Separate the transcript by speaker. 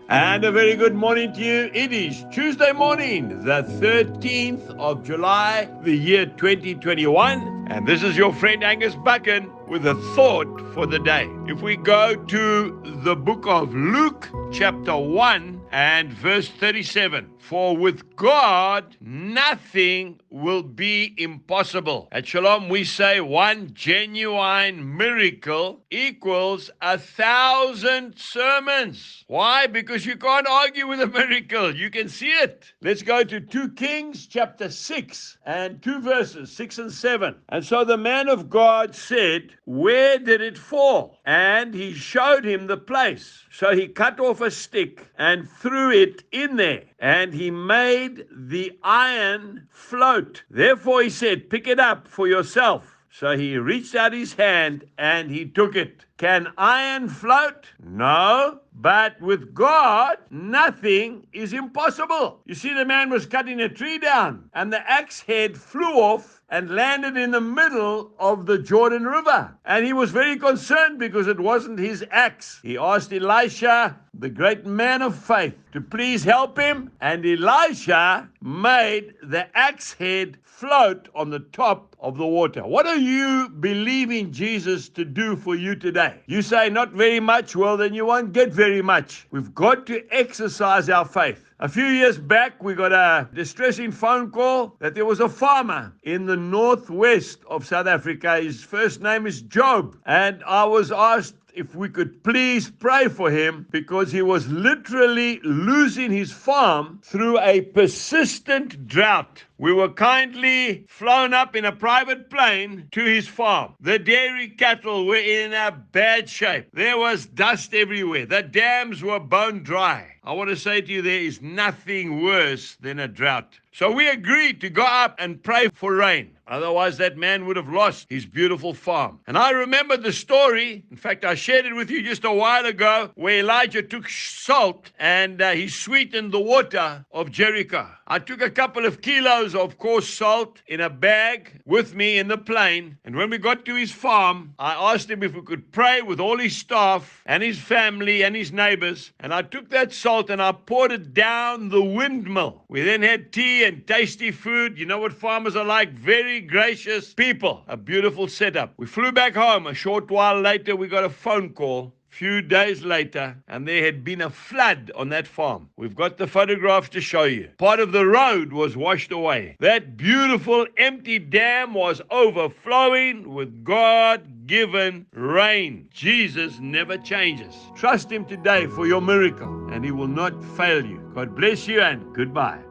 Speaker 1: And a very good morning to you. It is Tuesday morning, the 13th of July, the year 2021. And this is your friend Angus Buchan with a thought for the day. If we go to the book of Luke, chapter 1 and verse 37. For with God, nothing will be impossible. At Shalom, we say one genuine miracle equals 1,000 sermons. Why? Because you can't argue with a miracle. You can see it. Let's go to 2 Kings chapter 6 and 2 verses 6 and 7. And so the man of God said, where did it fall? And he showed him the place. So he cut off a stick and threw it in there, and he made the iron float. Therefore he said, pick it up for yourself. So he reached out his hand and he took it. Can iron float? No. But with God, nothing is impossible. You see, the man was cutting a tree down, and the axe head flew off and landed in the middle of the Jordan River. And he was very concerned because it wasn't his axe. He asked Elisha, the great man of faith, to please help him. And Elisha made the axe head float on the top of the water. What are you believing Jesus to do for you today? You say, not very much. Well, then you won't get very much. We've got to exercise our faith. A few years back, we got a distressing phone call that there was a farmer in the northwest of South Africa. His first name is Job. And I was asked if we could please pray for him because he was literally losing his farm through a persistent drought. We were kindly flown up in a private plane to his farm. The dairy cattle were in a bad shape. There was dust everywhere. The dams were bone dry. I want to say to you, there is nothing worse than a drought. So we agreed to go up and pray for rain. Otherwise, that man would have lost his beautiful farm. And I remember the story. In fact, I shared it with you just a while ago, where Elijah took salt and he sweetened the water of Jericho. I took a couple of kilos of coarse salt in a bag with me in the plane. And when we got to his farm, I asked him if we could pray with all his staff and his family and his neighbors. And I took that salt and I poured it down the windmill. We then had tea and tasty food. You know what farmers are like? Very gracious people. A beautiful setup. We flew back home. A short while later, we got a phone call. Few days later, and there had been a flood on that farm. We've got the photographs to show you. Part of the road was washed away. That beautiful empty dam was overflowing with God-given rain. Jesus never changes. Trust him today for your miracle, and he will not fail you. God bless you, and goodbye.